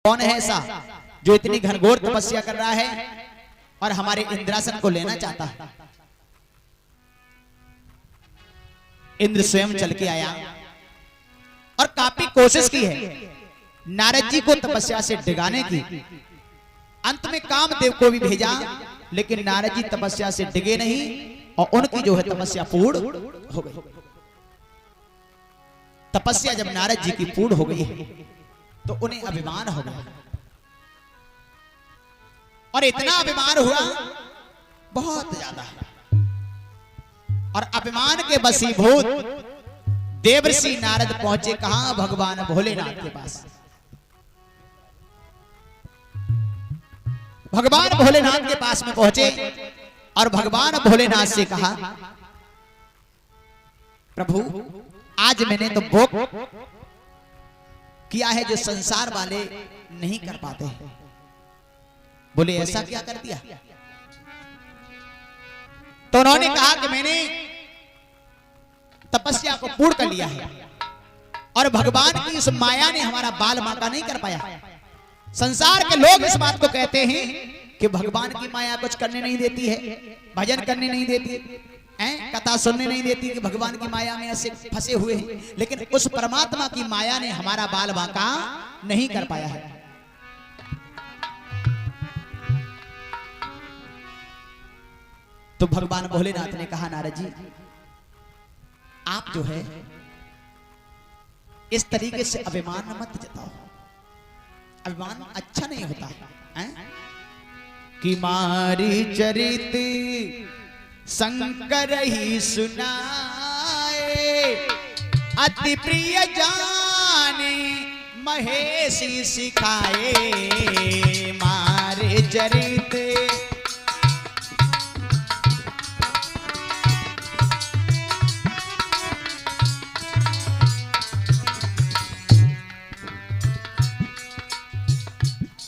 कौन है ऐसा जो इतनी घनघोर तपस्या कर रहा है और हमारे इंद्रासन को लेना चाहता है। इंद्र स्वयं चल के आया और काफी कोशिश की है नारद जी को तपस्या से डिगाने की। अंत में कामदेव को भी भेजा, लेकिन नारद जी तपस्या से डिगे नहीं और उनकी जो है तपस्या पूर्ण हो गई। तपस्या जब नारद जी की पूर्ण हो गई है तो उन्हें अभिमान हो गया, और इतना अभिमान हुआ बहुत ज्यादा, और अभिमान के वशीभूत देवर्षि नारद पहुंचे कहां? भगवान भोलेनाथ के पास। भगवान भोलेनाथ के पास में पहुंचे और भगवान भोलेनाथ से कहा, प्रभु आज मैंने तो भोग किया है जो संसार वाले नहीं कर पाते हैं। बोले ऐसा क्या कर दिया? तो उन्होंने कहा कि मैंने तपस्या को पूर्ण कर लिया है और भगवान की इस माया ने हमारा बाल बांका नहीं कर पाया। संसार के लोग इस बात को कहते हैं कि भगवान की माया कुछ करने नहीं देती है, भजन करने नहीं देती है, कथा सुनने नहीं देती, कि भगवान की माया में ऐसे फंसे हुए हैं, लेकिन उस परमात्मा की माया ने हमारा बाल बांका नहीं कर पाया है। तो भगवान भोलेनाथ ने कहा, नारद जी आप जो है इस तरीके से अभिमान मत जताओ, अभिमान अच्छा नहीं होता है। कि मारी चरित शंकर ही सुनाए, अति प्रिय जाने महेशी सिखाए। मारे चरित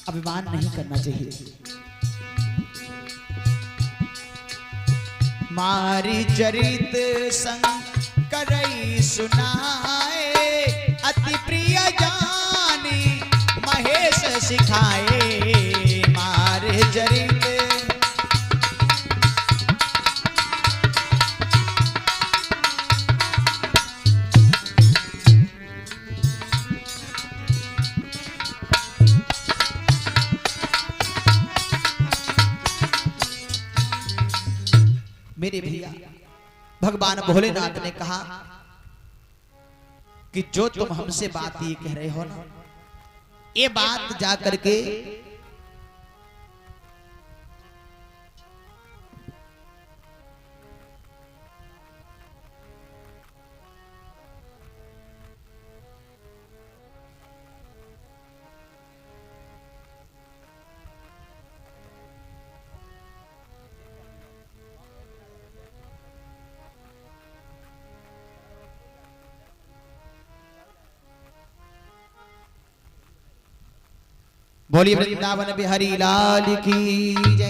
अभिमान नहीं करना चाहिए। मारी चरित शंकर सुनाए, अति प्रिय जाने महेश सिखाए। मारे चरित मेरे भैया भगवान भोलेनाथ ने कहा कि जो तुम हमसे बात ये कह रहे हो ना, ये बात जा करके बोलिए वृंदावन बिहारी लाल की जय।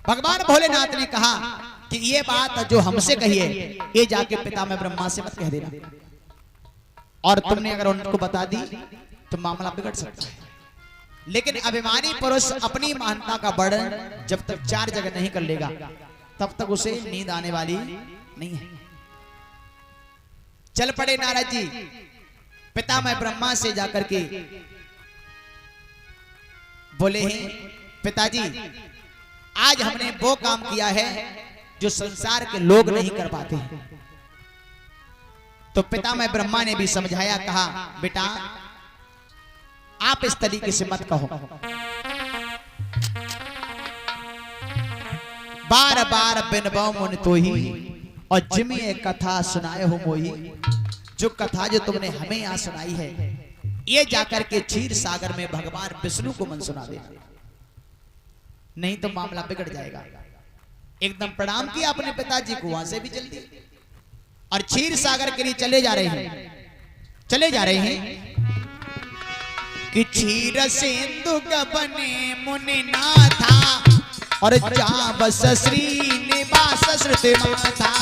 भगवान भोलेनाथ ने कहा कि ये बात जो हमसे कही है ये जाके पिता में ब्रह्मा से मत कह देना, और तुमने अगर उनको बता दी तो मामला बिगड़ सकता है। लेकिन अभिमानी पुरुष अपनी महानता का वर्णन जब तक 4 जगह नहीं कर लेगा तब तक उसे नींद आने वाली नहीं है। चल पड़े नारद जी पिता में ब्रह्मा से जाकर के बोले हैं, पिताजी आज हमने वो काम किया है जो संसार के लोग नहीं कर पाते हैं। तो पिता में ब्रह्मा ने भी समझाया, कहा बेटा आप इस तरीके से मत कहो, बार बार बिनबो मुन तो ही और जिमे कथा सुनाए हो मोही। जो कथा जो तुमने हमें यहाँ सुनाई है ये जाकर के क्षीर सागर में भगवान विष्णु को मन सुना दे, नहीं तो मामला बिगड़ जाएगा। एकदम प्रणाम किया अपने पिताजी को, वहां से भी जल्दी और क्षीर सागर के लिए चले जा रहे हैं कि क्षीर सिंधु बने मुनि नाथा और जा बस श्री निवास श्रुति माथा।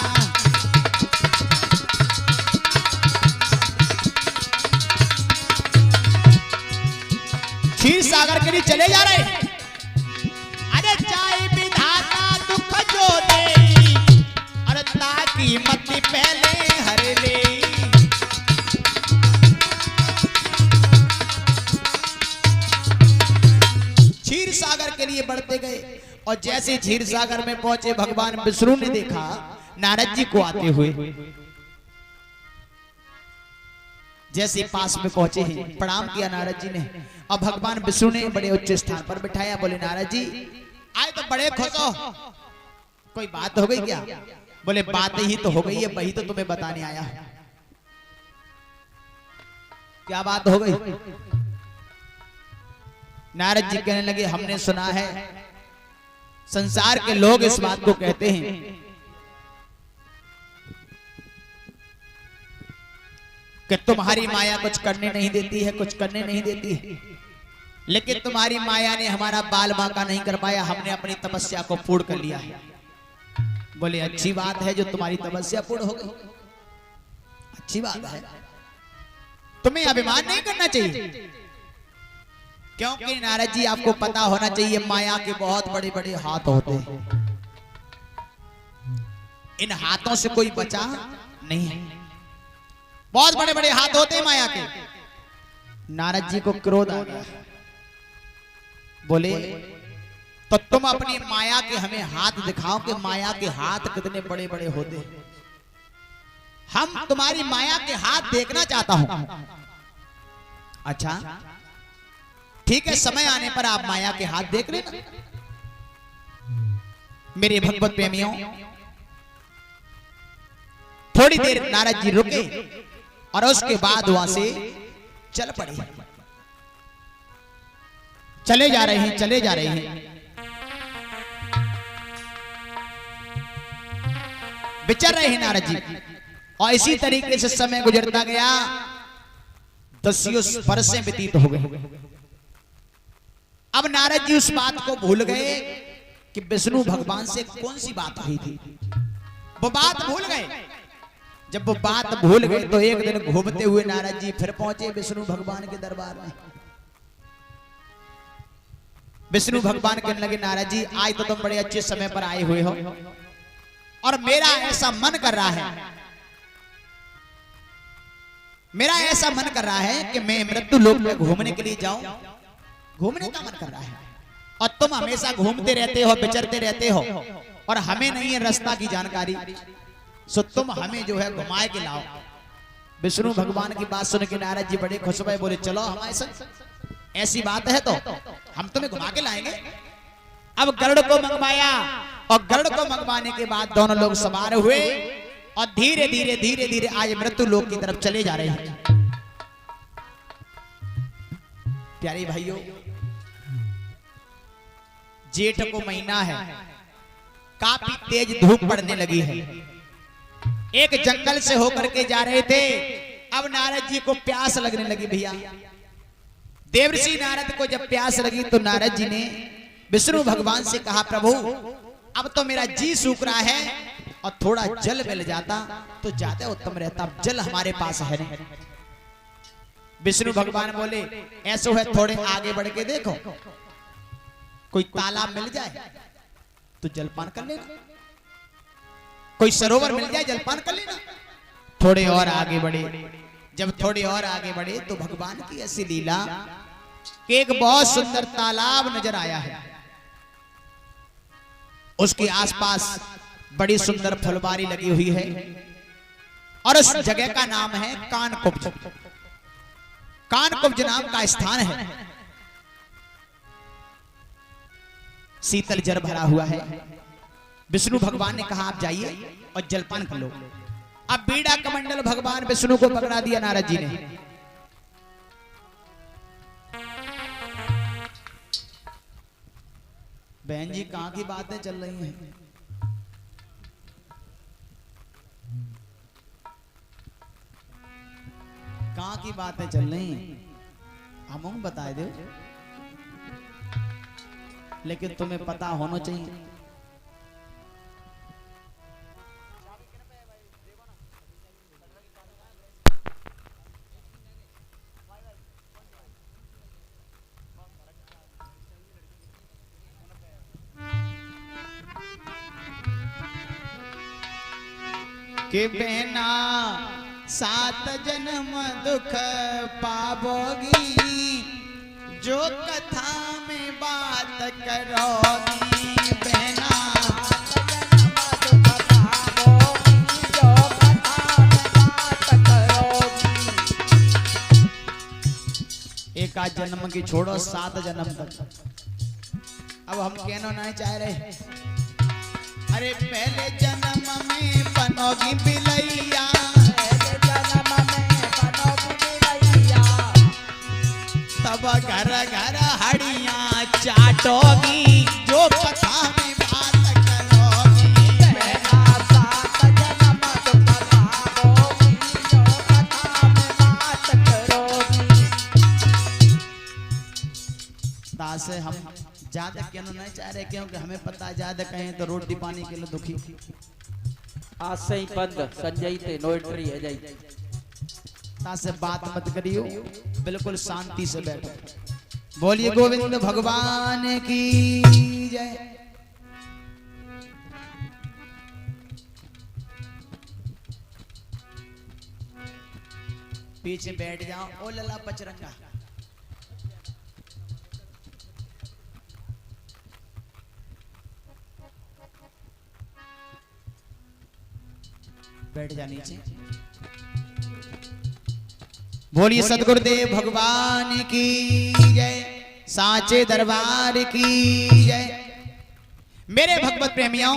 क्षीर सागर के लिए चले जा रहे हैं। अरे चाहे विधाता दुख जो दे, अरे ताकि मति पहले हर ले। क्षीर सागर के लिए बढ़ते गए और जैसे क्षीर सागर में पहुंचे भगवान विष्णु ने देखा नारद जी को आते हुए। जैसे पास में पहुंचे हैं प्रणाम किया नारद जी ने और भगवान विष्णु ने बड़े उच्च स्थान पर बिठाया। बोले नारद जी आए तो बड़े खुश हो, कोई बात हो गई क्या? बोले बात ही तो हो गई है, वही तो तुम्हें बताने आया हूं। क्या बात हो गई? नारद जी कहने लगे हमने सुना है संसार के लोग इस बात को कहते हैं कि तुम्हारी माया कुछ करने नहीं देती है, कुछ करने नहीं देती है, लेकिन तुम्हारी माया ने हमारा बाल बांका नहीं कर पाया, हमने अपनी तपस्या को पूर्ण कर लिया है। बोले अच्छी बात है जो तुम्हारी तपस्या पूर्ण हो गई, अच्छी बात है, तुम्हें अभिमान नहीं करना चाहिए। क्योंकि नारद जी आपको पता होना चाहिए माया के बहुत बड़े बड़े हाथ होते हैं, इन हाथों से कोई बचा नहीं है, बहुत बड़े बड़े हाथ होते हैं माया के। नारद जी को क्रोध आ गया। बोले तो तुम अपनी माया के हमें हाथ दिखाओ कि माया के हाथ कितने बड़े बड़े होते हैं, हम तुम्हारी माया के हाथ देखना चाहता हूं। अच्छा ठीक है, समय आने पर आप माया के हाथ देख लेना। मेरे भगवत प्रेमियों थोड़ी देर नारद जी रुके और उसके बाद वहां से चल पड़े। चले जा रहे हैं, चले जा रहे हैं, विचर रहे हैं नारद जी। और इसी तरीके से समय गुजरता गया, 10 वर्ष व्यतीत हो गए। अब नारद जी उस बात को भूल गए कि विष्णु भगवान से कौन सी बात हुई थी, वो बात भूल गए। जब वो बात भूल गए तो एक दिन घूमते हुए नारद जी फिर पहुंचे विष्णु भगवान के दरबार में। विष्णु भगवान कहने लगे नारद जी आज तो तुम बड़े अच्छे समय पर आए हुए हो और मेरा ऐसा मन कर रहा है, मेरा ऐसा मन कर रहा है कि मैं मृत्यु लोक में घूमने के लिए जाऊं, घूमने का मन कर रहा है। और तुम हमेशा घूमते रहते हो, विचरते रहते हो और हमें नहीं है रास्ता की जानकारी, सो तुम हमें जो है घुमाए के लाओ। विष्णु भगवान की बात सुन के नारद जी बड़े खुश हुए। बोले चलो हमारे साथ, ऐसी बात है तो हम तुम्हें घुमा के लाएंगे। अब गरुड़ को मंगवाया और गरुड़ को मंगवाने के बाद दोनों लोग सवार हुए और धीरे धीरे धीरे धीरे आज मृत्यु लोक की तरफ चले जा रहे हैं। प्यारे भाइयों जेठ को महीना है, काफी तेज धूप पड़ने लगी है। एक जंगल से होकर के जा रहे थे, अब नारद जी को प्यास लगने लगी। भैया देवर्षि नारद को जब प्यास लगी तो नारद जी ने विष्णु भगवान से कहा प्रभु अब तो मेरा जी सूख रहा है और थोड़ा जल मिल जाता तो ज्यादा उत्तम रहता, जल हमारे पास है नहीं। विष्णु भगवान बोले ऐसा है थोड़े आगे बढ़ के देखो, कोई तालाब मिल जाए तो जलपान कर लेना, कोई सरोवर मिल जाए जलपान कर लेना। थोड़े और आगे बढ़े, जब थोड़े और आगे बढ़े तो भगवान की ऐसी लीला कि एक बहुत सुंदर तालाब नजर आया है, उसके आसपास बड़ी सुंदर फुलबारी लगी हुई है और उस जगह का नाम है कानकुब्ज। कानकुब्ज नाम का स्थान है, शीतल जल भरा हुआ है। विष्णु भगवान ने कहा आप जाइए और जलपान कर लो। अब बीड़ा कमंडल भगवान विष्णु को पकड़ा दिया नारद जी ने। बहन जी कहां की बातें चल रही हैं? कहां की बातें चल रही हैं? हम बता दो, लेकिन तुम्हें पता होना चाहिए। कि बहना 7 जन्म दुख पावोगी, जो कथा में बात करोगी बहना। एक आध जन्म की छोड़ो 7 जन्म तक। अब हम कहना नहीं चाह रहे, अरे पहले जन्म में बनोगी बिलैया, पहले जन्म में बनोगी बिलैया, तब घर घर हड़ियां चाटोगी, जो कथा में बात करोगी बहना। 7 जन्म दुख पावोगी, जो कथा में बात करोगी। तासे हम ज्यादा कहना नहीं चाह रहे, क्योंकि हमें पता ज्यादा कहें तो रोटी पानी के लिए दुखी। आज से ही बंद संजय थे नो एंट्री है जाई। तासे बात मत करियो, बिल्कुल शांति से बैठो। बोलिए गोविंद भगवान की जय। पीछे बैठ जाओ ओ लला पचरंगा। बैठ जा नीचे। बोलिए सदगुरुदेव भगवान की जय, साचे दरबार की जय। मेरे भगवत प्रेमियों,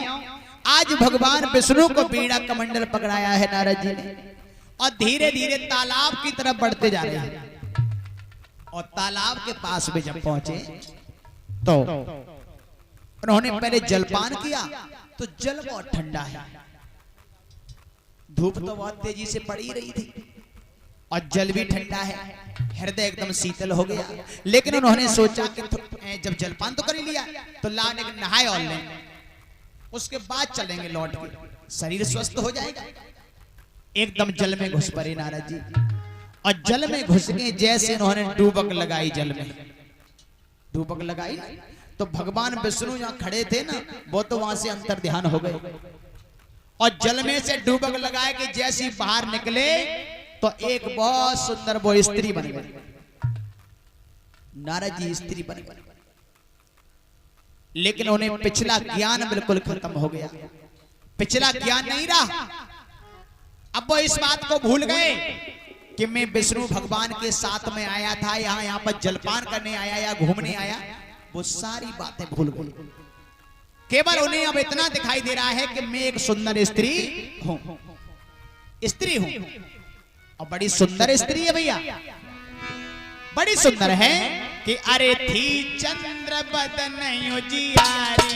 आज भगवान विष्णु को बीड़ा कमंडल पकड़ाया है नारद जी ने, और धीरे धीरे तालाब की तरफ बढ़ते जा रहे हैं। और तालाब के पास में जब पहुंचे तो उन्होंने पहले जलपान किया, तो जल बहुत ठंडा है, धूप तो बहुत तेजी से पड़ी रही थी और जल भी ठंडा है, हृदय एकदम शीतल हो गया। लेकिन उन्होंने सोचा कि जब जलपान तो कर ही लिया तो लाने नहाए और लें, उसके बाद चलेंगे लौट के, शरीर स्वस्थ हो जाएगा। एकदम जल में घुस पड़े नारद जी, और जल में घुस के जैसे उन्होंने डूबक लगाई, जल में डूबक लगाई तो भगवान विष्णु जहां खड़े थे ना, वो तो वहां से अंतर ध्यान हो गए, और जल में से डूबक लगाए कि जैसी बाहर निकले तो एक बहुत सुंदर वो स्त्री बन गई। नारद जी स्त्री बन गए, लेकिन उन्हें पिछला ज्ञान बिल्कुल खत्म हो गया, पिछला ज्ञान नहीं रहा। अब वो इस बात को भूल गए कि मैं विष्णु भगवान के साथ में आया था, यहाँ पर जलपान करने आया या घूमने आया, वो सारी बातें भूल गए। केवल उन्हें अब इतना दिखाई दे रहा है कि मैं एक सुंदर स्त्री हूं, स्त्री हूं, और बड़ी सुंदर स्त्री है भैया, बड़ी सुंदर है कि अरे थी चंद्र बदन उजियारी,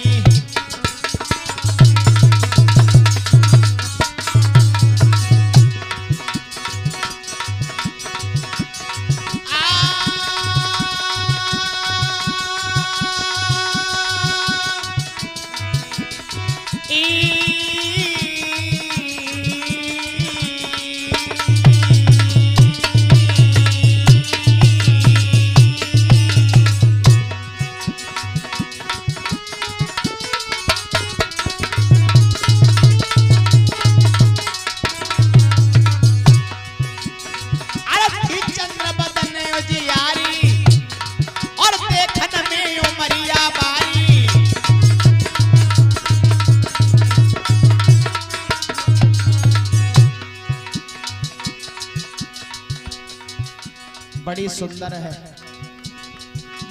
बड़ी सुंदर है,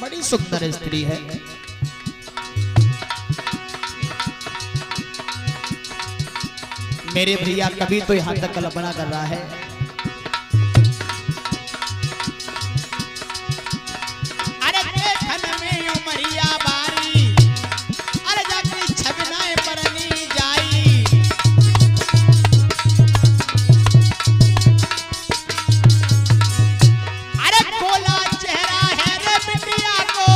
बड़ी सुंदर स्त्री है। मेरे भैया कभी तो यहां तक कल्पना कर रहा है, अरे देखन में उमरिया बारी, अरे जाके छगनाए परनी जाई, अरे कोला चेहरा है रे बिटिया को,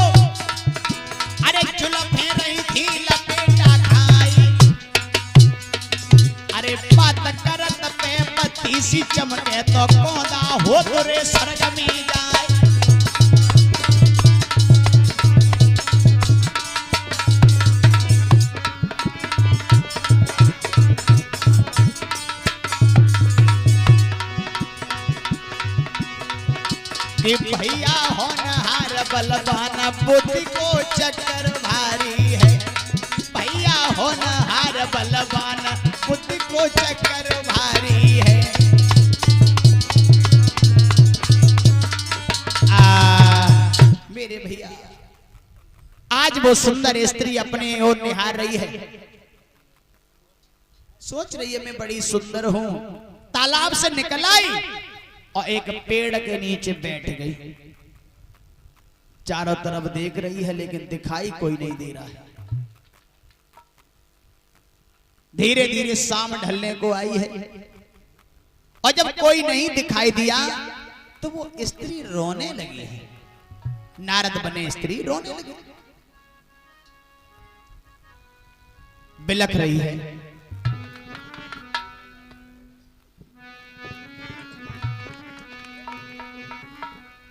अरे जुल्फे रही थी लपेटा खाई, अरे बात करत पे पति सी चमके तो कोदा हो तो रे सरगमी जाए। कि भैया होनहार बलवान बुद्धि को चक्कर भारी है। भैया होनहार बलवान बुद्धि को चक्कर भारी है। मेरे भैया आज वो सुंदर स्त्री अपने ओर निहार रही है, सोच रही है मैं बड़ी सुंदर हूं। तालाब से निकल आई और एक पेड़ के नीचे बैठ गई। चारों तरफ देख रही है लेकिन दिखाई कोई नहीं दे रहा है। धीरे धीरे शाम ढलने को आई है और जब कोई नहीं दिखाई दिया तो वो स्त्री रोने लगी है। नारद बने स्त्री रोने लगी, बिलख रही है।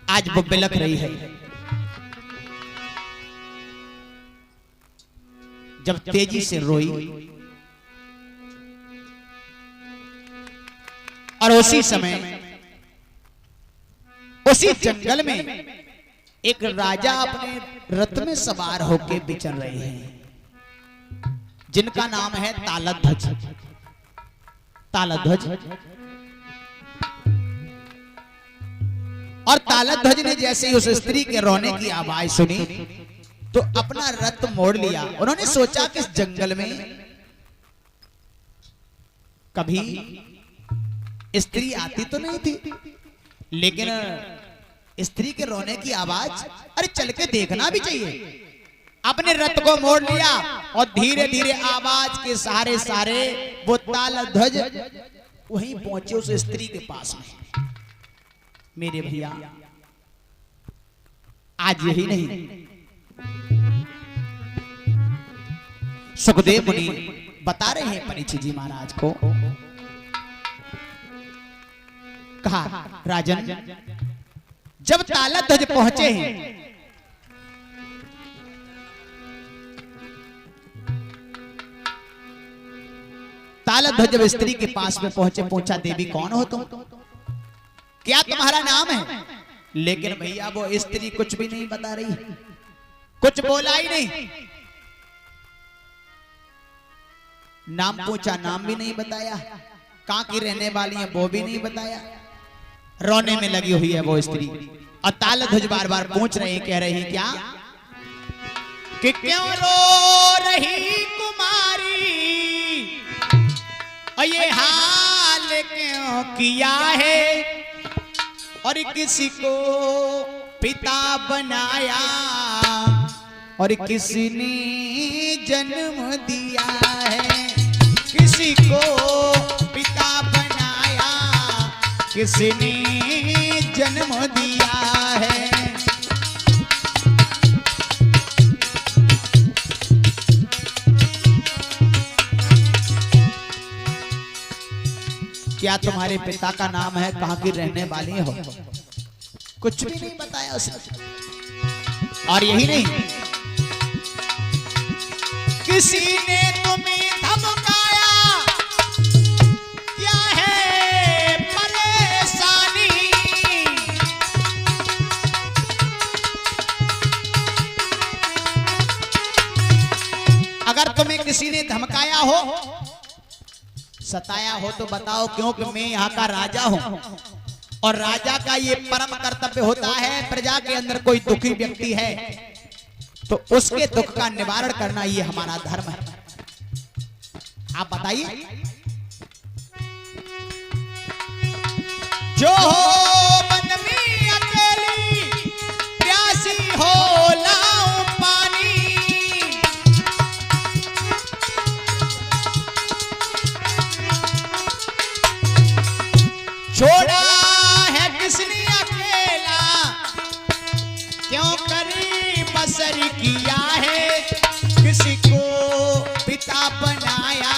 आज वो बिलख रही है। जब तेजी से रोई और उसी समय उसी जंगल में एक राजा अपने रथ में सवार होकर विचर रहे हैं, जिनका नाम है तालध्वज। तालध्वज और तालध्वज ने जैसे ही उस स्त्री के रोने की आवाज सुनी तो अपना रथ मोड़ लिया। उन्होंने सोचा कि इस जंगल में कभी स्त्री आती तो नहीं थी, लेकिन स्त्री के रोने की आवाज, अरे चल के देखना भी चाहिए। अपने रथ को मोड़ लिया और धीरे धीरे आवाज के सहारे सहारे वो तालध्वज वहीं पहुंचे उस स्त्री के पास में। मेरे भैया आज यही नहीं, सुखदेव मुनि बता रहे हैं परीक्षित जी महाराज को, कहा राजन जब तालध्वज पहुंचे हैं तालध्वज जब स्त्री के पास में पहुंचे, पूछा देवी कौन हो तुम, क्या तुम्हारा नाम है? लेकिन भैया वो स्त्री कुछ भी नहीं बता रही, कुछ बोला ही नहीं। नाम पूछा, नाम भी नहीं बताया, कहां की रहने वाली है वो भी नहीं बताया। रोने में लगी हुई है वो स्त्री और तालध्वज बार बार पूछ रहे हैं, कह रहे हैं क्या कि क्यों रो रही कुमारी और ये हाल क्यों किया है, और किसी को पिता बनाया और किसी ने जन्म दिया है। किसी को पिता बनाया किसी ने जन्म दिया है। क्या तुम्हारे पिता का नाम है, कहां की रहने वाली हो? कुछ भी नहीं बताया उसने। और यही नहीं, किसी ने तुम्हें धमकाया, क्या है परेशानी, अगर तुम्हें किसी ने धमकाया हो, सताया हो तो बताओ, क्योंकि मैं यहाँ का राजा हूं और राजा का ये परम कर्तव्य होता है, प्रजा के अंदर कोई दुखी व्यक्ति है तो उसके दुख का निवारण करना ये हमारा धर्म है। आप बताइए, जो मन में अकेली प्यासी हो लाऊं पानी, छोड़ा है किसने अकेला, क्यों करी बसर किया है, किसी को पिता बनाया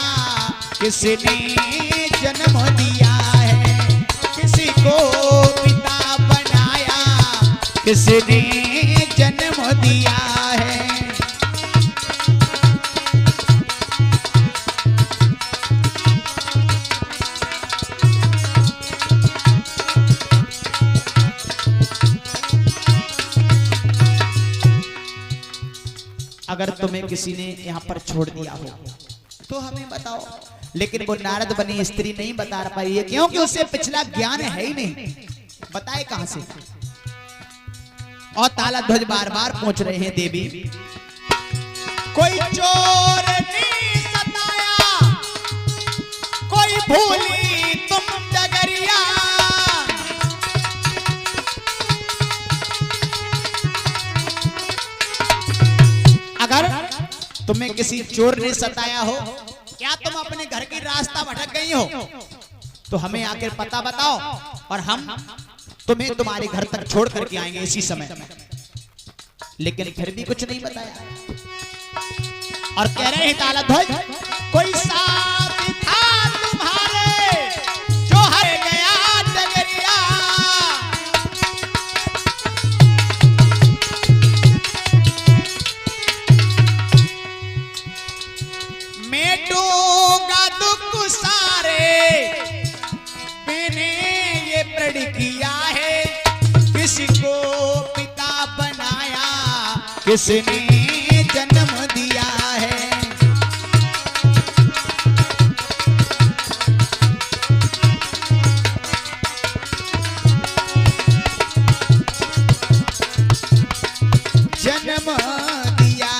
किसने जन्म दिया है। किसी को पिता बनाया किसने जन्म दिया है। अगर तुम्हें किसी ने यहाँ पर छोड़ दिया हो तो हमें बताओ। लेकिन वो नारद बनी स्त्री नहीं बता पाई है, क्योंकि उसे पिछला ज्ञान है ही नहीं, बताए कहां से। और तालाध्वज बार बार पूछ रहे हैं, देवी कोई चोर नहीं सताया, कोई भूली तुम डगरिया, अगर तुम्हें किसी चोर ने सताया हो, क्या तुम अपने घर की रास्ता भटक गई हो, तो हमें आकर पता बताओ और हम तुम्हें तुम्हारे घर तक छोड़ करके आएंगे इसी समय। लेकिन फिर भी कुछ नहीं बताया और कह रहे हैं तालाध्वज कोई साथी था तुम्हारे जो हर गया डगरिया, मेटूंगा दुख सारे मैंने ये प्रण किया है, किसको पिता बनाया किसने जन्म दिया है। जन्म दिया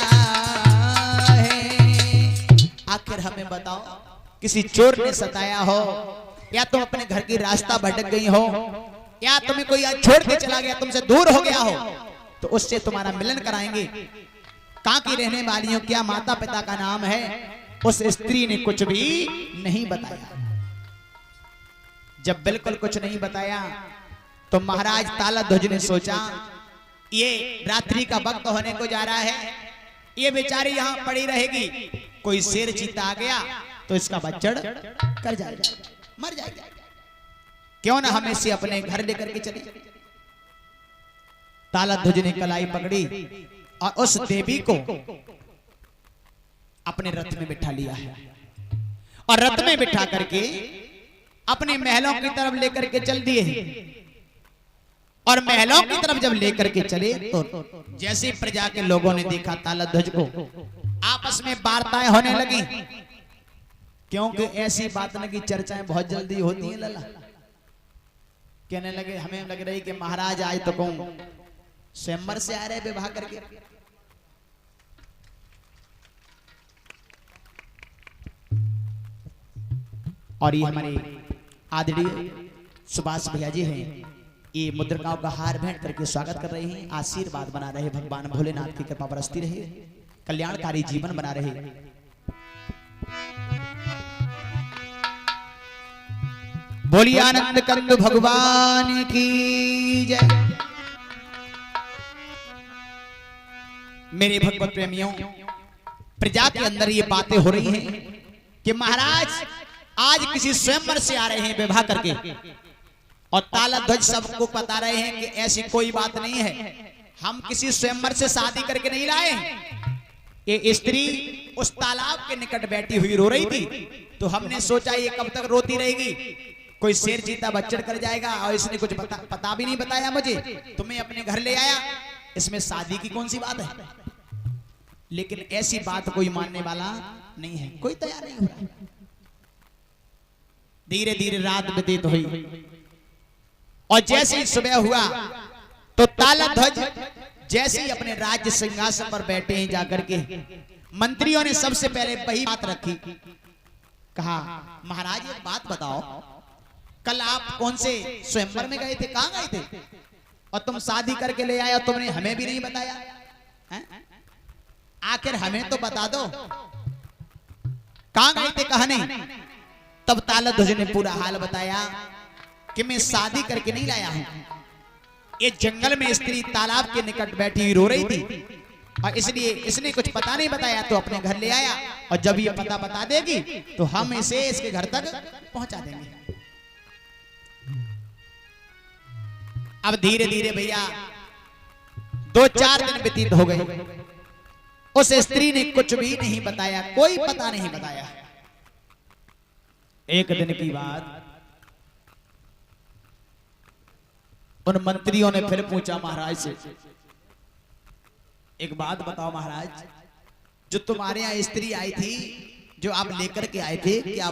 है। आखिर हमें बताओ, किसी चोर ने सताया हो, या तुम अपने घर की रास्ता भटक गई हो, या तुम्हें कोई छोड़ के चला गया, तुमसे दूर हो गया हो, तो उससे तुम्हारा मिलन कराएंगे। कहां की रहने वाली हो, क्या माता पिता का नाम है? उस स्त्री ने कुछ भी नहीं बताया। जब बिल्कुल कुछ नहीं बताया तो महाराज तालाध्वज ने सोचा ये रात्रि का वक्त होने को जा रहा है, ये बेचारी यहां पड़ी रहेगी, कोई शेर चीता आ गया तो इसका बच्चड़ कर जाएगा, मर जाएगा, क्यों ना हम इसे अपने घर लेकर के चले। तालाध्वज ने कलाई पकड़ी और उस देवी को अपने रथ में बिठा लिया है और रथ में बिठा करके अपने महलों की तरफ लेकर के चल दिए। और महलों की तरफ जब लेकर के चले तो जैसे प्रजा के लोगों ने देखा तालाध्वज को, आपस में वार्ताएं होने लगी, क्योंकि ऐसी बात न की चर्चाएं बहुत जल्दी होती हैं। लला कहने लगे, हमें लग रही कि महाराज आज तो कौन स्वयंवर से आ रहे विवाह करके। और ये हमारे आदरणीय सुभाष भैया जी हैं, ये मुद्रिकाओं का हार भेंट करके स्वागत कर रहे हैं, आशीर्वाद बना रहे, भगवान भोलेनाथ की कृपा बरसती रहे, कल्याणकारी जीवन बना रहे। बोलिए आनंद कंद भगवान की जय। मेरे भगवत प्रेमियों, प्रजा के अंदर ये बातें हो रही हैं कि महाराज आज किसी स्वयंवर से आ रहे हैं विवाह करके, और तालाध्वज सबको बता रहे हैं कि ऐसी कोई बात नहीं है, हम किसी स्वयंवर से शादी करके नहीं लाए। ये स्त्री उस तालाब के निकट बैठी हुई रो रही थी, तो हमने सोचा ये कब तक रोती रहेगी, कोई शेर चीता बच्चड़ कर जाएगा, और इसने कुछ पता भी नहीं बताया मुझे, तुम्हें अपने घर ले आया, इसमें शादी की कौन सी बात है। लेकिन ऐसी बात कोई मानने वाला नहीं है, कोई तैयार नहीं हुआ। धीरे धीरे रात व्यतीत हुई और जैसे ही सुबह हुआ तो तालाध्वज जैसे ही अपने राज्य सिंहासन पर बैठे हैं, जाकर के मंत्रियों ने सबसे पहले वही बात रखी, कहा महाराज एक बात बताओ, कल आप कौन से स्वयंवर में गए थे, कहां गए थे, और तुम शादी करके ले आए, तुमने हमें भी नहीं बताया है? आखिर हमें तो बता दो, कहां गए थे, कहा नहीं। तब तालाध्वज ने पूरा हाल बताया कि मैं शादी करके नहीं लाया हूं, ये जंगल में स्त्री तालाब के निकट बैठी रो रही थी, और इसलिए इसने कुछ पता नहीं बताया, तो अपने घर ले आया, और जब ये पता बता देगी तो हम इसे इसके घर तक पहुंचा देंगे। अब धीरे धीरे भैया 2-4 दिन व्यतीत हो गए, उस स्त्री ने कुछ भी नहीं बताया, कोई पता नहीं बताया। एक दिन की बात, उन मंत्रियों ने फिर पूछा महाराज से, एक बात बताओ महाराज, जो तुम्हारे यहाँ स्त्री आई थी, जो आप लेकर के आए थे, क्या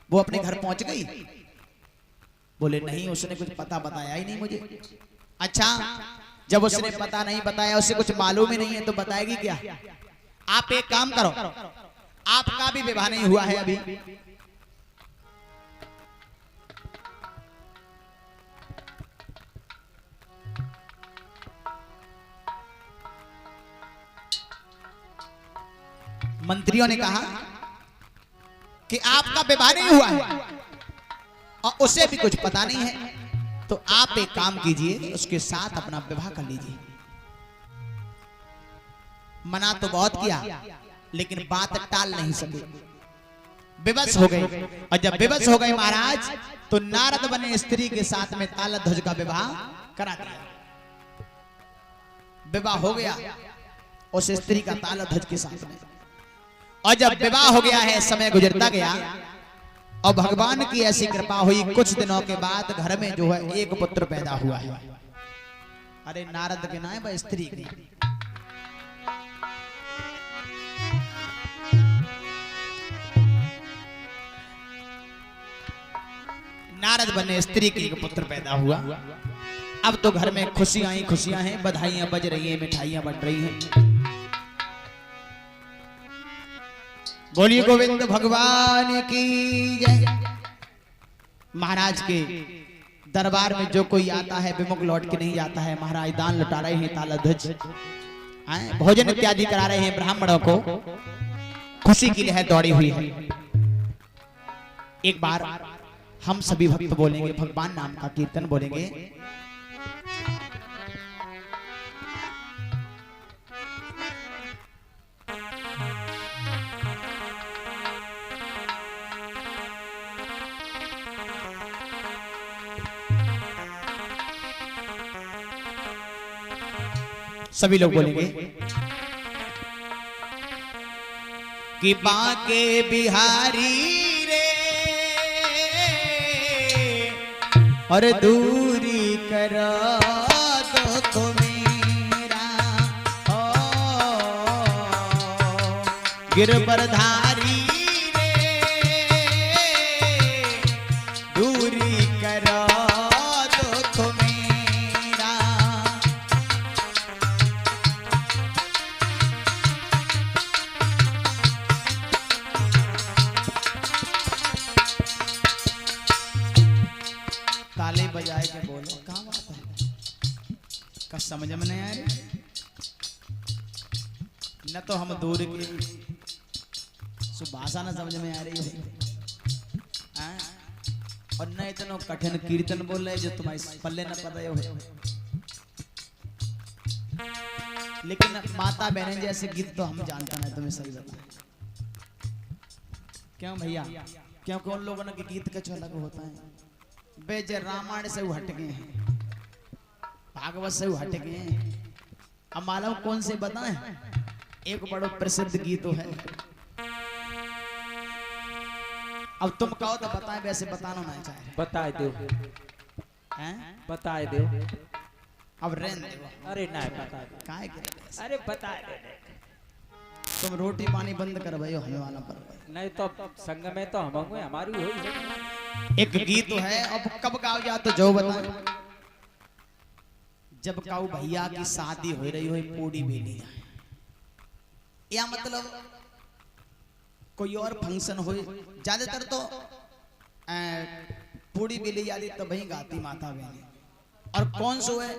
वो अपने घर पहुंच गई? बोले नहीं, उसने कुछ पता बताया ही नहीं मुझे। अच्छा, जब उसने पता नहीं बताया, उसे कुछ मालूम ही नहीं है, तो बताएगी क्या? आप एक काम करो, आपका भी विवाह नहीं हुआ है अभी, मंत्रियों ने कहा कि आपका विवाह नहीं हुआ है और उसे भी कुछ पता नहीं है, तो आप एक काम कीजिए, उसके साथ अपना विवाह कर लीजिए। मना तो बहुत किया, लेकिन बात टाल नहीं सके, विवश हो गए। और जब विवश हो गए महाराज, तो नारद बने स्त्री के साथ में तालध्वज का विवाह करा दिया। विवाह हो गया उस स्त्री का तालध्वज के साथ में। और जब विवाह हो गया है, समय गुजरता गया और भगवान की ऐसी कृपा हुई, कुछ दिनों के बाद घर में जो है एक पुत्र पैदा हुआ है। अरे नारद के ना है, वह स्त्री के। नारद बने स्त्री के एक पुत्र पैदा हुआ। अब तो घर में खुशियां ही खुशियां हैं, बधाइयां बज रही हैं, मिठाइयां बट रही हैं। बोलिए गोविंद भगवान की जय। महाराज के दरबार में जो कोई आता है विमुख लौट के नहीं जाता है। महाराज दान लुटा रहे हैं, तालध्वज भोजन इत्यादि करा रहे हैं ब्राह्मणों को, खुशी की लहर दौड़ी हुई है। एक बार हम सभी भक्त बोलेंगे, भगवान नाम का कीर्तन बोलेंगे। सभी लोग बोलेंगे कि बांके बिहारी रे और दूरी करो दुख मेरा, गिरबरधारी रे दूरी करो दुख मेरा। ताली बजाए के बोलो, कहाँ बात है? का समझ में नहीं आ रही? न तो हम दूर की सुभाषा न समझ में आ रही है, और न इतना कठिन कीर्तन बोल रहे जो तुम्हारे पल्ले न पता हो। लेकिन माता बहन जैसे गीत तो हम जानता नहीं, तुम्हें सही बता। क्यों भैया? क्योंकि उन लोगों के गीत कुछ अलग होता है। बेज रामायण से हट गए हैं, भागवत से हट गए हैं। अब मालूम कौन से बताएं? एक बड़ा प्रसिद्ध गीत है। अब तुम कहो तो बताएं, वैसे बताना नहीं चाहे। बताए दो, हैं? बताए दो। अब रहन दो। अरे नहीं बता दो। काहे के रहे? अरे बताए दो। तुम रोटी पानी बंद कर भाई हमें वाला पर। नहीं तो संग में तो हम होंगे, हमारी हो। एक गीत है, अब कब गाओ जा तो जो बताए। जब काऊ भैया की शादी हो रही हो, पूरी बेली जाए, या मतलब कोई और फंक्शन हो, ज्यादातर तो पूरी बेली जाती तो वही गाती माता बहनी। और कौन सो है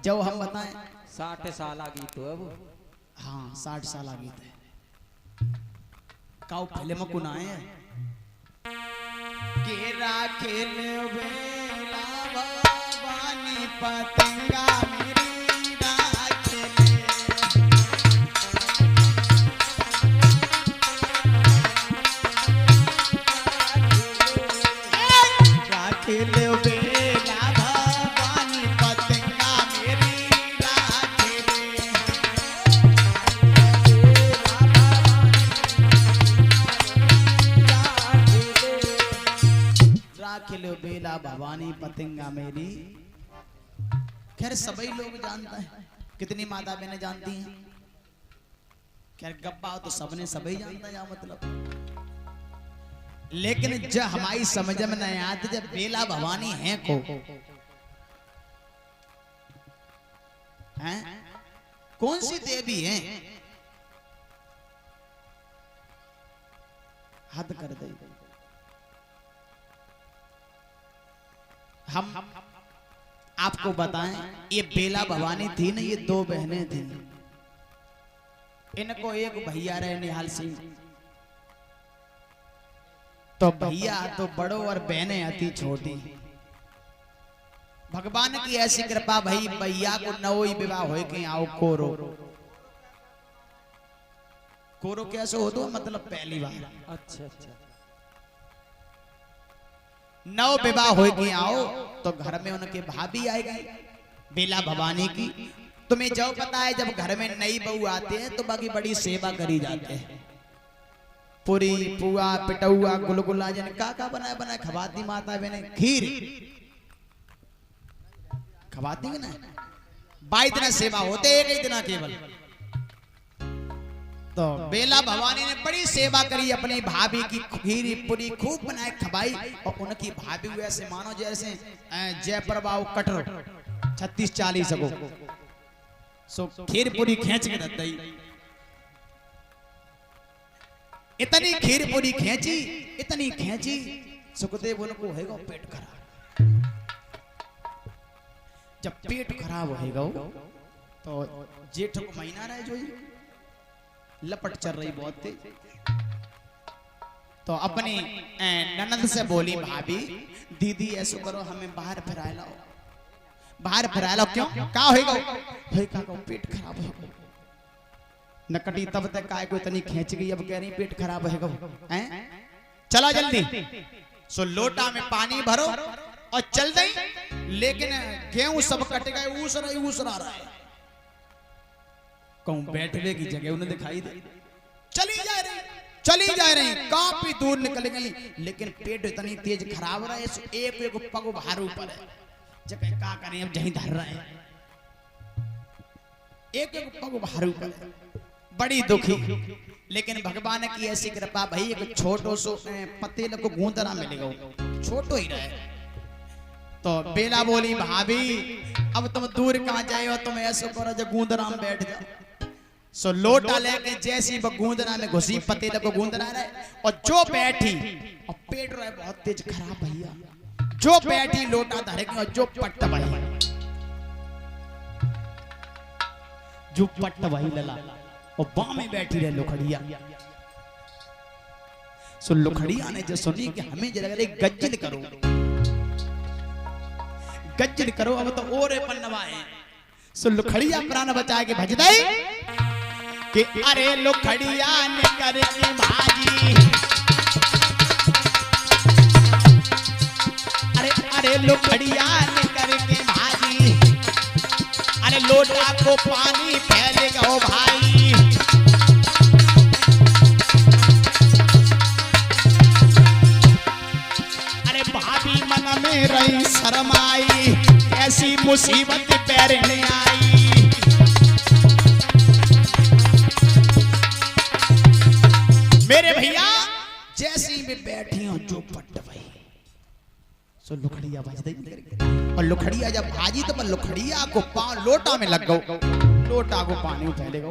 जब हम बताएं? 60 साल आ गई तो अब। हाँ 60 साल आ गई थे। काऊ फिल्म को ना है के राखेल बेला भवानी पतंगा मेरी राखेल, राखेल बेला भवानी पतंगा मेरी राखेल। राखेल बेला भवानी पतंगा मेरी। खैर सभी लोग जानते हैं, कितनी माता बहनें जानती हैं? क्या गप्पा तो सबने सभी जानता जा मतलब। लेकिन जब हमारी समझ में नहीं आती जब बेला भवानी है को हैं कौन सी देवी है हद कर दे। हम आपको बताएं ये बेला भवानी थी ना, ये दो बहनें थी। इनको एक भैया रहे निहाल सिंह, तो भैया तो बड़ो और बहनें अति छोटी। भगवान की ऐसी कृपा भाई भैया को नवोई विवाह हो के आओ कोरो। कोरो कैसे हो तो मतलब पहली बार। अच्छा अच्छा। नव विवाह हो के आओ तो घर में उनके भाभी आए गए बेला भवानी की। तुम्हें जो पता है जब घर में नई बहू आते हैं तो बाकी बड़ी सेवा करी जाते हैं। पूरी पुआ पिटौआ गुलगुला जन का बनाए बनाए खवाती माता बने खीर खवाती ना 22 दिन सेवा होते एक ही दिन केवल। तो बेला भवानी ने बड़ी सेवा करी अपनी भाभी की खीरी पूरी खूब बनाए खवाई। और उनकी भाभी वैसे मानो जैसे जयपुर बाबू कटर 36-40 को सो खीर पूरी खींच के रख दी। इतनी खीर पूरी खींची इतनी खींची सुखदेव उनको होगा पेट खराब। जब पेट खराब होगा तो जेठ को महीना रहे जो लपट चल रही बहुत थी। तो अपनी ननद से बोली भाभी दीदी ऐसा करो हमें बाहर फिरा लाओ बाहर फिरा लाओ। क्यों का होगा पेट खराब होगा। नकटी तब तक काय को इतनी खींच गई अब कह रही पेट खराब होगा हैं। चलो जल्दी सो लोटा में पानी भरो और चल गई। लेकिन गेहूं सब कट गए ऊस रहा है। कहूं बैठने की जगह उन्हें दिखाई दे चली जा रही काफी दूर निकल गई। लेकिन पेट इतनी तेज खराब रहा है एक एक पग बाहर ऊपर है जगह का करें अब जहीं धर रहे हैं। एक एक पग बाहर ऊपर है बड़ी दुखी। लेकिन भगवान की ऐसी कृपा भाई एक छोटो सो पतेल को गूंदरा मिलेगा छोटो ही रहे। तो बेला बोली भाभी अब तुम दूर कहां जाए हो तुम ऐसा करो जो गूंदरा में बैठ जाओ। सो लोटा लेके जैसी वो गूंदरा में घुसी पतेल को गूंदरा रहे और जो बैठी और पेट रहे बहुत तेज खराब भैया जो बैठी लोटा धरेगी और जो पट्ट वही जो पट्ट वही लला और बाँ में बैठी रहे लोखड़िया। सो लोखड़िया ने जो सुनी कि हमें जरा गज्जल करो अब तो और पन्नवाए। सो लोखड़िया प्राण बचा के भज दे कि अरे लोखड़िया ने करके भाजी अरे लोखड़िया ने करके भाजी अरे लोटा को पानी फैलेगा ओ भाई। अरे भाभी मन में रही शर्माई ऐसी मुसीबत पैर नहीं आई। मेरे भैया जैसी में बैठी हूं जो पट्ट भाई सो लुखड़िया बज गई। और लुखड़िया जब भाजी तो लुखड़िया को लोटा में लग गो लोटा को पानी फैलेगा।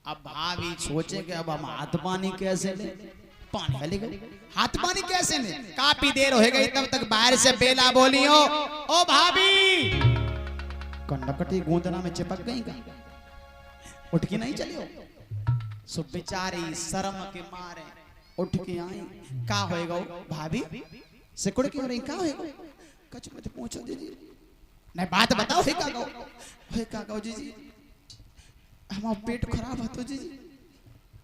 अब भाभी सोचे कि अब हम हाथ पानी कैसे ले पानी फैलेगा हाथ पानी कैसे ले। काफी देर हो गई तब तक बाहर से बेला बोली हो ओ भाभी कन्नकटी गूंदना में चिपक गई का उठ के नहीं चली हो। सो बेचारी शर्म के मारे उठ के आई का होएगा भाभी सिकुड़ के रही का होएगा कछ मत पूछो दीदी नहीं बात बताओ हे का गो जी हमारा पेट खराब है तो जी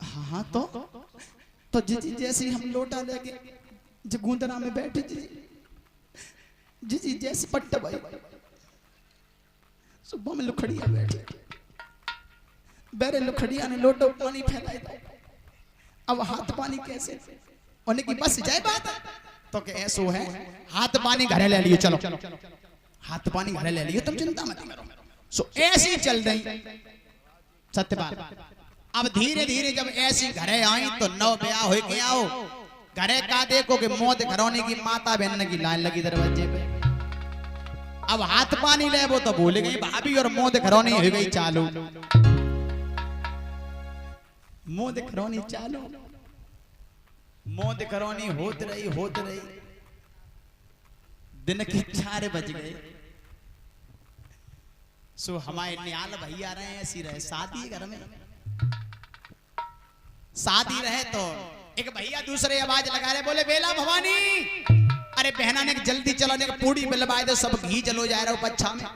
हाँ तो जी जैसे हम लोटा लेके जो गूंदना में बैठे जी जैसे पट्टा भाई सुबह में लुखड़िया बैठे बेरे लुखड़िया ने लोटो पानी फैलाई दो। अब हाथ पानी कैसे उन्हें की बस जाए बात तो के ऐसो है हाथ पानी घरे ले लियो चलो हाथ पानी घरे ले लियो तुम चिंता मत करो। सो ऐसी चल रही सत्य बात अब धीरे धीरे जब ऐसी घरे आई तो नौ ब्याह हो के आओ घरे का देखो कि मौत घरौनी की माता बहन की लाइन लगी दरवाजे पे। अब हाथ पानी ले वो तो भूल गई भाभी और मौत घरौनी हो गई चालू। मौत घरौनी चालू, मौत घरौनी होत रही। दिन के 4 बज गए। सो हमारे नियाल भैया रहे ऐसी रहे शादी घर में, शादी रहे तो एक भैया दूसरे आवाज लगा रहे, बोले बेला भवानी अरे बहना ने जल्दी चलो ने पूड़ी बिलवाए दो, सब घी जलो जा रहा हो पच्छा में।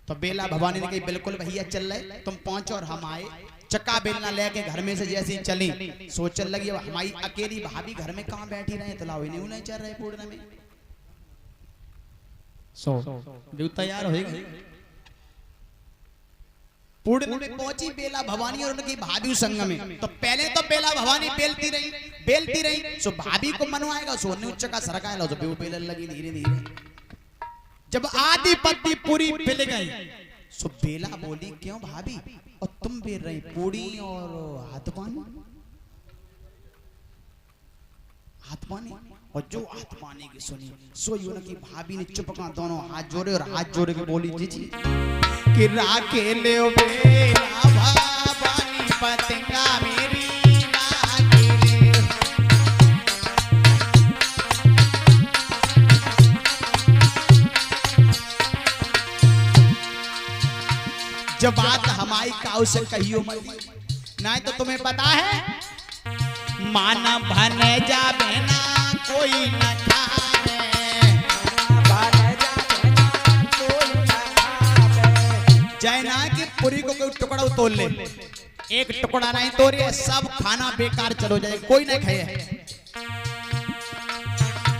तो बेला भवानी ने कही बिल्कुल भैया चल रहे, तुम पहुंचो और हम आए। चक्का बेलना लेके घर में से जैसी चली सोचने लगी अब हमारी अकेली भाभी घर में कहां बैठी रहे, तो लाओ नहीं चल रहे पूर्ण में। जो तैयार हो गई पूर्ण में पहुंची बेला भवानी और उनकी भाभी संग में। तो पहले तो बेला भवानी बेलती रही सो भाभी को मनवाएगा, सो नीचे का सरकाएगा, सो बेल बेलन लगी धीरे धीरे। जब आधी पत्ती पूरी बेल गई सो बेला बोली क्यों भाभी और तुम बेल रही पूरी और हाथ पानी और जो हाथ पानी की सुनी सो उनकी भाभी ने चुपका दोनों हाथ जोड़े और हाथ जोड़े के बोली जी कि राखे ले बेला भवानी पतंगा मेरी राखे ले। जब बात हमारी काऊ से कहियो मत, नहीं तो तुम्हें पता है माना भने जा बहना कोई न खावे, जैना की पूरी को कोई टुकड़ा तोड़ ले, एक टुकड़ा नहीं तोड़े सब खाना बेकार चलो जाए, कोई नहीं खाए।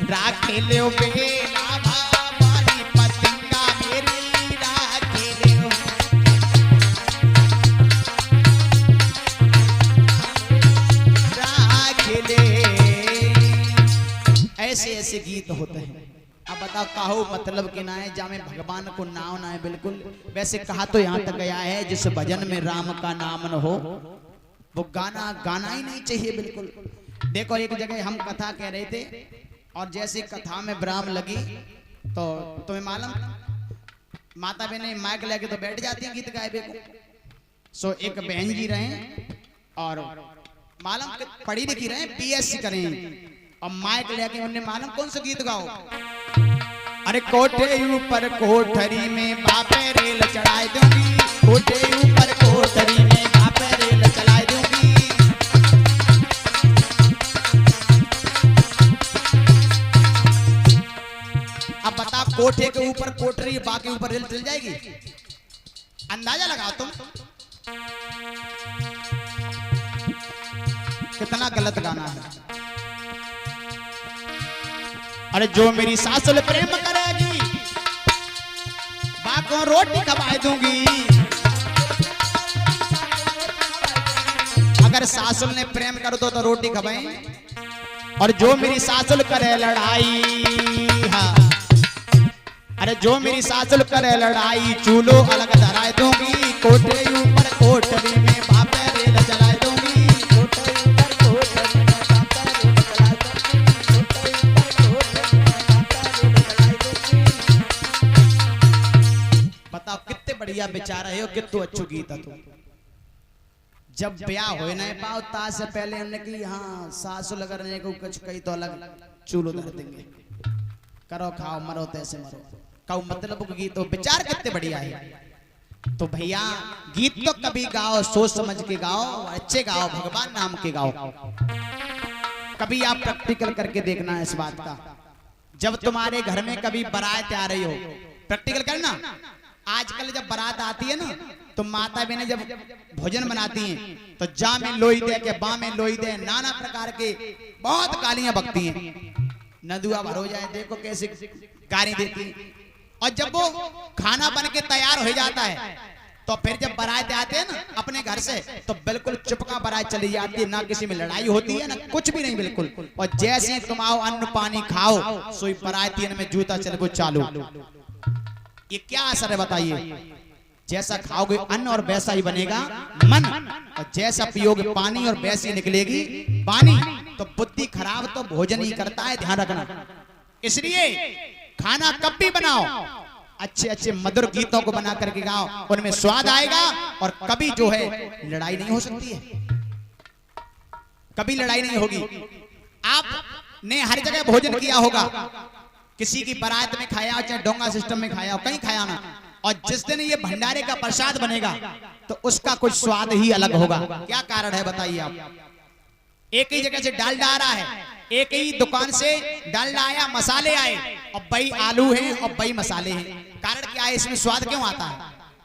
राखे ले बेला भवानी पतंगा मेरी राखे ले, राखे ले। ऐसे ऐसे गीत होते हैं। अब बताओ कहो मतलब कि ना है जामे भगवान को नाम ना है बिल्कुल। वैसे कहा तो यहाँ तक गया है जिस भजन में राम का नाम न हो वो गाना गाना ही नहीं चाहिए बिल्कुल। देखो एक जगह हम कथा कह रहे थे और जैसे कथा में विराम लगी तो तुम्हें मालूम माता बहने माइक लेके तो बैठ जाती है गीत गाए को। सो एक बहन जी रहे और मालूम पढ़ी लिखी रहे PSC करें और माइक लेके उन्हें मालूम कौन सा गीत गाओ, अरे कोठे ऊपर कोठरी में बापे रेल चढ़ाई दूंगी, कोठे ऊपर कोठरी में बापे रेल चढ़ाई दूंगी। अब बता कोठे के ऊपर कोठरी बाकी ऊपर रेल चल जाएगी, अंदाजा लगाओ तुम कितना गलत गाना है। अरे जो मेरी सासुल प्रेम करेगी बाकों रोटी खवाए दूंगी, अगर सासुल ने प्रेम कर दो तो रोटी खवाए, और जो मेरी सासुल करे लड़ाई, हाँ अरे जो मेरी सासुल करे लड़ाई चूल्हो अलग धराए दूंगी, कोठे ऊपर कोठरी में बापे रेल जलाए दूंगी। बताओ कितने बढ़िया विचार है, कितने अच्छो गीत है। तो जब ब्याह हो ना पाओ ता से पहले हमने की हाँ सासु लगने को कुछ कही तो अलग चूल्हो धर देंगे, करो खाओ मरो तैसे मरो का मतलब गीत हो, विचार कितने बढ़िया है। तो भैया गीत तो कभी गाओ सोच समझ के गाओ, अच्छे गाओ, भगवान नाम के गाओ। कभी आप प्रैक्टिकल करके देखना है इस बात का। जब तुम्हारे घर में कभी बारात आ रही हो प्रैक्टिकल करना। आजकल जब बारात आती है ना तो माता बहनें जब भोजन बनाती हैं तो जा में लोई दे के बा में लोई दे नाना प्रकार के बहुत गालियां बकती हैं, नदुआ भर हो जाए देखो कैसे गाली देती। और जब वो खाना बन के तैयार हो जाता है तो फिर जब बारात आते हैं ना अपने घर से तो बिल्कुल चुपका बारात चली जाती है, ना किसी में लड़ाई होती है ना कुछ भी नहीं बिल्कुल। और जैसे तुम आओ अन्न पानी खाओ सोई बारातियन में जूता चल को चालू। ये क्या असर है बताइए। जैसा खाओगे अन्न और वैसा ही बनेगा मन, और जैसा पियोगे पानी और वैसी निकलेगी वाणी। तो बुद्धि खराब तो भोजन ही करता है, ध्यान रखना। इसलिए खाना कब भी बनाओ अच्छे अच्छे मधुर गीतों को बना करके गाओ, उनमें स्वाद आएगा। और कभी जो है लड़ाई नहीं हो सकती है, कभी लड़ाई नहीं होगी। आपने हर जगह भोजन किया होगा, किसी की बारात में खाया, चाहे डोंगा सिस्टम में खाया हो, कहीं खाया ना। और जिस दिन ये भंडारे का प्रसाद बनेगा तो उसका कुछ स्वाद ही अलग होगा। क्या कारण है बताइए आप? एक ही जगह से डालडा आ रहा है, एक ही दुकान से डालडा आया, मसाले आए, और बई आलू हैं और बई मसाले हैं। कारण क्या है? इसमें स्वाद क्यों आता है?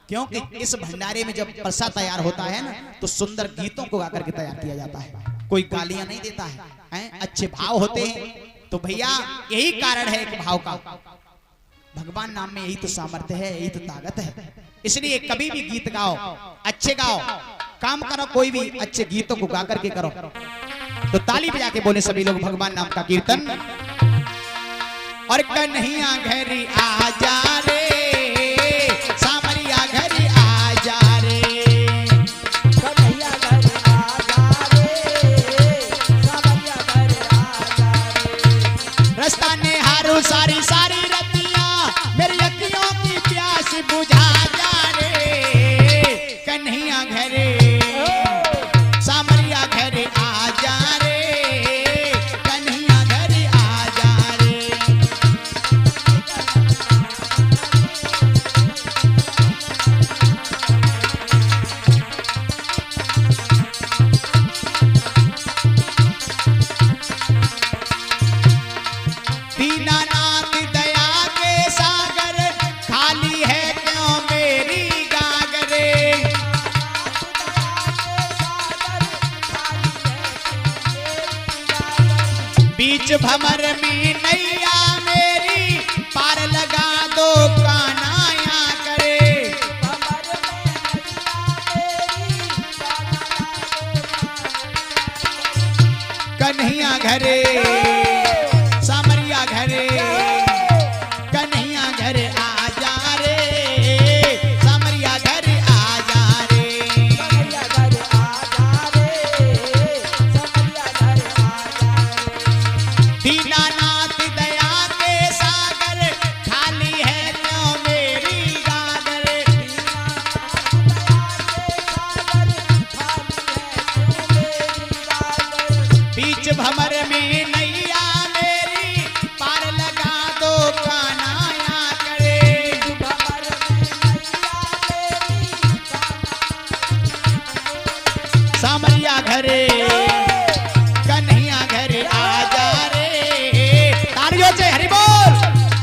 क्योंकि इस भंडारे में जब प्रसाद तैयार होता है ना, तो सुंदर गीतों को गा करके तैयार किया जाता है, कोई गालियां नहीं देता है, अच्छे भाव होते हैं। तो भैया यही कारण है एक भाव का। भगवान नाम में यही तो सामर्थ्य है, यही तो ताकत है। इसलिए कभी भी गीत गाओ, अच्छे गाओ, काम करो, कोई भी अच्छे गीतों को गा करके करो। तो ताली बजा के बोले सभी लोग भगवान नाम का कीर्तन। और कन्हैया घरी आ जा रे, सामरिया घरी आ जा रे, कन्हैया घर आ जा रे, सावरिया घर आ जा रे। रास्ता ने हारू सारी सारी रतिया, मेरी अखियों की प्यास बुझा जा रे। कन्हैया घरे सामरिया घरे आ जा रे, कन्हैया घरे आ जा रे। दीनानाथ दया के सागर, खाली है क्यों मेरी गागरे। बीच भंवर में नैया मेरी, पार लगा दो कान्हा करे। कन्हैया घरे सामरिया घरे, कन्हैया घरे आ जा रे, सामरिया घरे आ जा रे। कन्हैया घर आ जा रे, सावरिया घर आ जा रे। दीनानाथ दया के सागर, खाली है क्यों मेरी गागर। बीच भंवर में नैया मेरी, पार लगा दो कान्हा करे। सामरिया घरे कन्हैया घरे आ जा रे, तालियों से हरि बोल।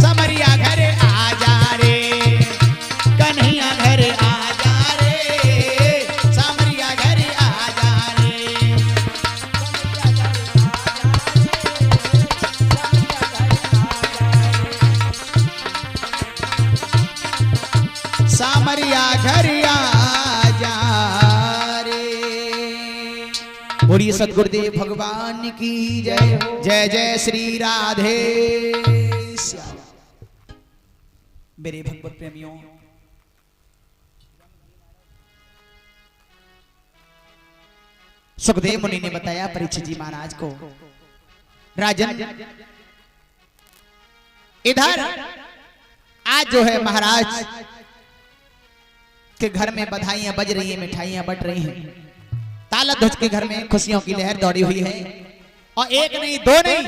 सामरिया घरे आ जा रे, कन्हैया घरे आ जा रे, सामरिया घरे आ जा रे। सामरिया घरे आ जा रे। बोलिए सद्गुरुदेव भगवान की जय। जय जय श्री राधे श्याम। मेरे भगवत प्रेमियों, सुखदेव मुनि ने बताया परीक्षित जी महाराज को, राजन इधर आज जो है महाराज के घर में बधाइयां बज रही हैं, मिठाइयां बट रही हैं। तालध्वज के घर में खुशियों की लहर दौड़ी हुई है। और एक नहीं, दो नहीं,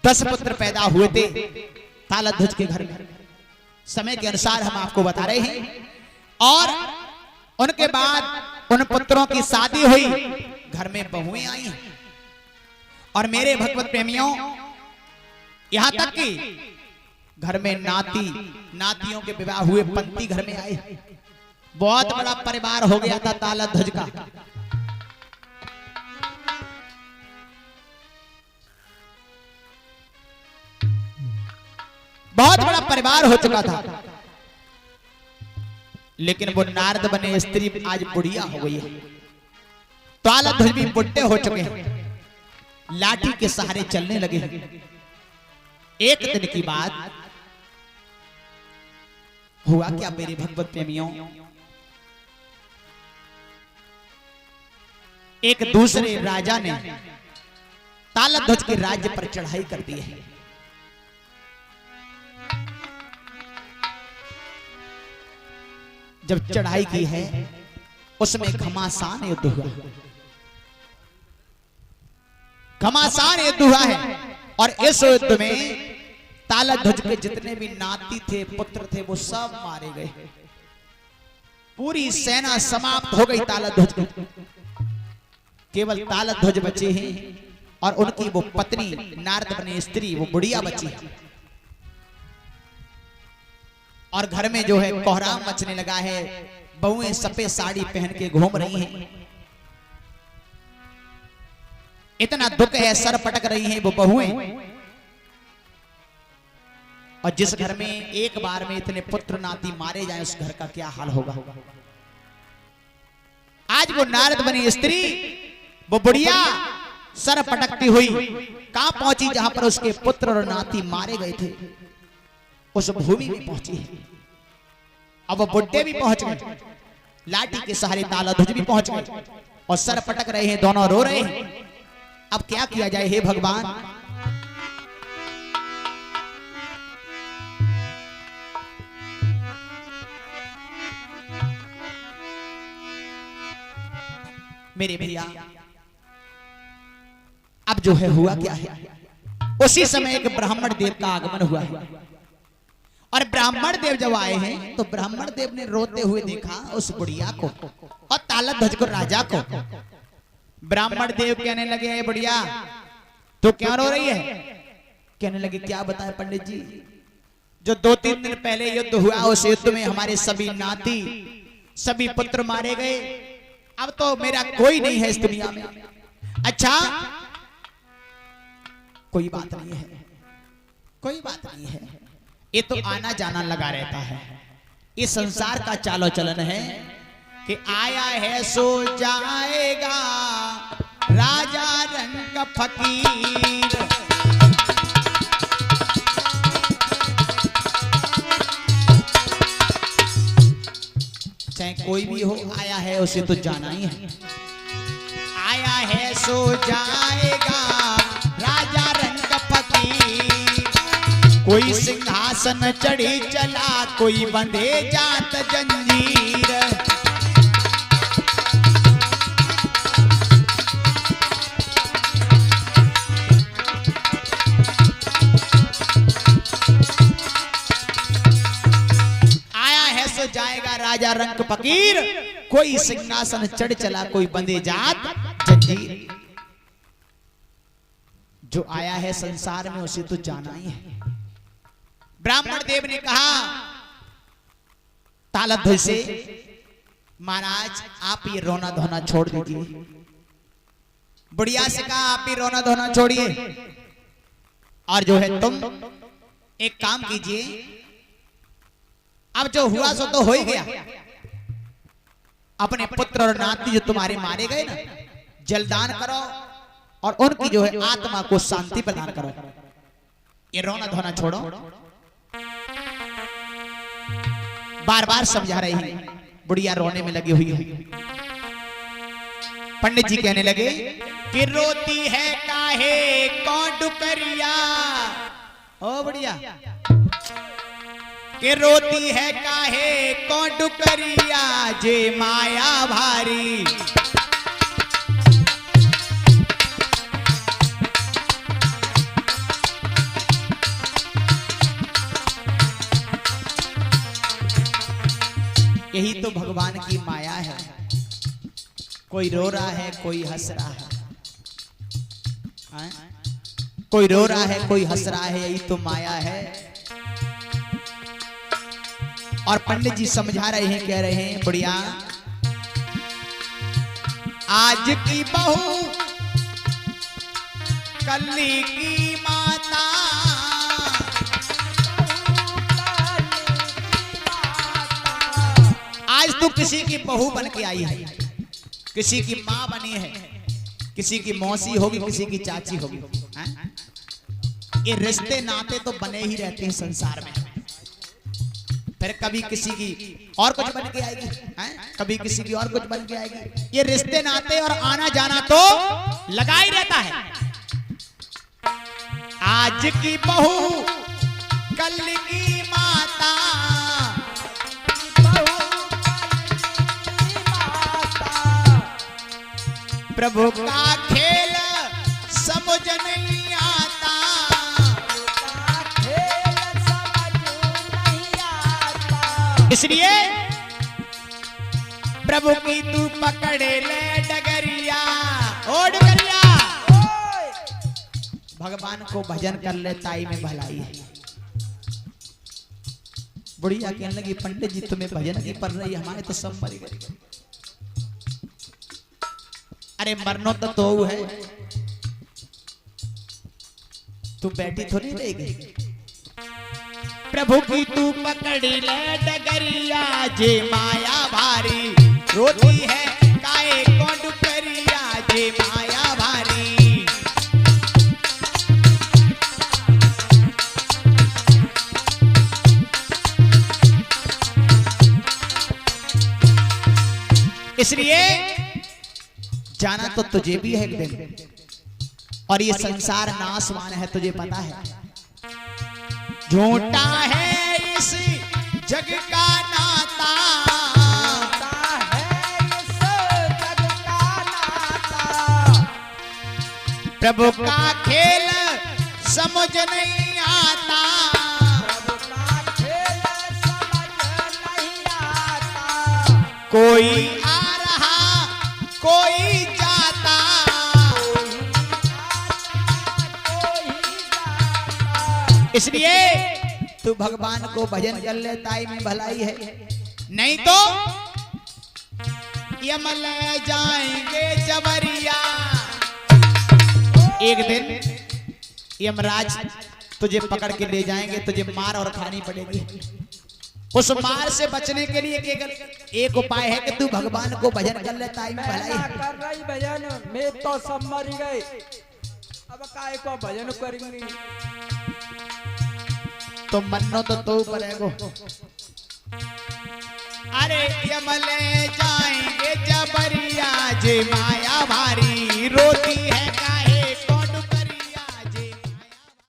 10 पुत्र पैदा हुए थे तालध्वज के घर में। समय के अनुसार हम आपको बता रहे हैं। और उनके बाद उन पुत्रों की शादी हुई, घर में बहुएं आई। और मेरे भगवत प्रेमियों, यहां तक कि घर में नाती नातियों के विवाह हुए, पंक्ति घर में आए। बहुत बड़ा परिवार हो गया था तालध्वज का। बहुत बड़ा परिवार हो चुका था। लेकिन वो नारद बने स्त्री आज बुढ़िया हो गई है। तालध्वज भी बुढ़े हो चुके हैं, लाठी के सहारे चलने लगे हैं। एक दिन की बात, हुआ क्या मेरे भगवत प्रेमियों, एक दूसरे राजा ने तालध्वज के राज्य पर चढ़ाई कर दी है। जब चढ़ाई की है उसमें घमासान युद्ध हुआ, घमासान युद्ध हुआ है। और इस युद्ध में तालध्वज के जितने भी नाती थे, पुत्र थे, वो सब मारे गए। पूरी सेना समाप्त हो गई तालध्वज की, केवल तालध्वज बचे हैं और उनकी वो पत्नी नारद बने स्त्री, वो बुढ़िया बची है। और घर में जो है कोहराम मचने लगा है, बहुएं सफेद साड़ी पहन के घूम रही हैं। इतना दुख है, सर पटक रही हैं वो बहुएं। और जिस घर में एक बार में इतने पुत्र नाती मारे जाएं, उस घर का क्या हाल होगा। आज वो नारद बनी स्त्री, वो बुढ़िया सर पटकती हुई कहां पहुंची, जहां पर उसके पुत्र और नाती मारे गए थे, उस भूमि में पहुंची है। अब वो बुड्ढे भी पहुंच गए, लाठी के सहारे तालध्वज भी पहुंच गए और सर पटक रहे हैं, दोनों रो रहे हैं। अब क्या किया जाए हे भगवान। मेरे भैया अब जो है हुआ क्या है, उसी समय एक ब्राह्मण देव का आगमन हुआ है। और ब्राह्मण देव जब आए हैं तो ब्राह्मण देव ने रोते हुए देखा उस बुढ़िया को और तालध्वज को, राजा को। ब्राह्मण देव कहने लगे, है बुढ़िया तो क्यों रो रही है। कहने लगे, क्या बताएं पंडित जी, जो 2-3 दिन पहले युद्ध हुआ, उस युद्ध में हमारे सभी नाती, सभी पुत्र मारे गए। अब तो मेरा कोई नहीं है इस दुनिया में। अच्छा, कोई बात नहीं है, कोई बात नहीं है, ये तो आना जाना लगा रहता है। ये संसार का चालो चलन है कि आया है सो जाएगा, राजा रंग फकीर। चाहे कोई भी हो, आया है उसे तो जाना ही है। आया है सो जाएगा, राजा रंग फकीर। कोई सिंहासन चढ़ी चला, कोई बंधे जात जंजीर। आया है सो जाएगा राजा रंग फकीर, कोई सिंहासन चढ़ चला, कोई बंधे जात जंजीर। जो आया है संसार में उसे तो जाना ही है। ब्राह्मण देव ने कहा तालध्वज से, महाराज आप ये रोना धोना छोड़ दीजिए। बुढ़िया से कहा, आप ये रोना धोना छोड़िए और जो है तुम एक काम कीजिए, अब जो हुआ सो तो हो ही गया। अपने पुत्र और नाती जो तुम्हारे मारे गए ना, जलदान करो और उनकी जो है आत्मा को शांति प्रदान करो। ये रोना धोना छोड़ो। बार बार समझा रही है, बुढ़िया रोने में लगी हुई है। पंडित जी कहने लगे कि रोती है काहे कौन डुकरिया। ओ बुढ़िया, कि रोती है काहे कौन डुकरिया, जे माया भारी। यही तो भगवान की माया है। कोई रो रहा है, कोई हंस रहा है, कोई रो रहा है, कोई हंस रहा है, यही तो माया है। और पंडित जी समझा रहे हैं, कह रहे हैं, बुढ़िया आज की बहू कल्ली की माता, आज तू किसी की बहू बन के आई है, किसी की माँ बनी है, किसी की मौसी होगी, किसी की चाची होगी। ये रिश्ते नाते तो बने ही रहते हैं संसार में। फिर कभी किसी की और कुछ बन के आएगी, हैं? कभी किसी की और कुछ बन के आएगी। ये रिश्ते नाते और आना जाना तो लगा ही रहता है। आज की बहू कल की माता, प्रभु का खेल समझ नहीं आता, इसलिए प्रभु की तू पकड़े ले डगरिया, ओ डगरिया। भगवान को भजन कर ले ताई में भलाई है। बुढ़िया कहने लगी पंडित जी तुम्हें भजन की पढ़ रही, हमारे तो सब मर गए। अरे मरनो तो है, तू बैठी थोड़ी रहेगी। प्रभु की तू पकड़ी ले डगरिया, जे माया भारी रोती है काए कौन डुकरिया, जे माया भारी। इसलिए जाना तो तुझे भी है एक दिन, और ये संसार नाशवान है तुझे पता है। झूठा है इस जग का नाता, प्रभु का खेल समझ नहीं आता, कोई आ रहा कोई जाता, इसलिए तू भगवान को भजन कर ले ताई में भलाई है। नहीं तो यमल जाएंगे जबरिया, एक दिन यमराज तुझे पकड़ के ले जाएंगे, तुझे मार और खानी पड़ेगी। उस मार से बचने के लिए एक उपाय है कि तू भगवान को भजन कर ले ताई में भलाई है। कर रही भजन में तो सब मर गए, अब काय को भजन करेंगे। तो मन्नो तो पड़ेगो। अरे यमले जाएंगे जबरिया, जे माया भारी रोती है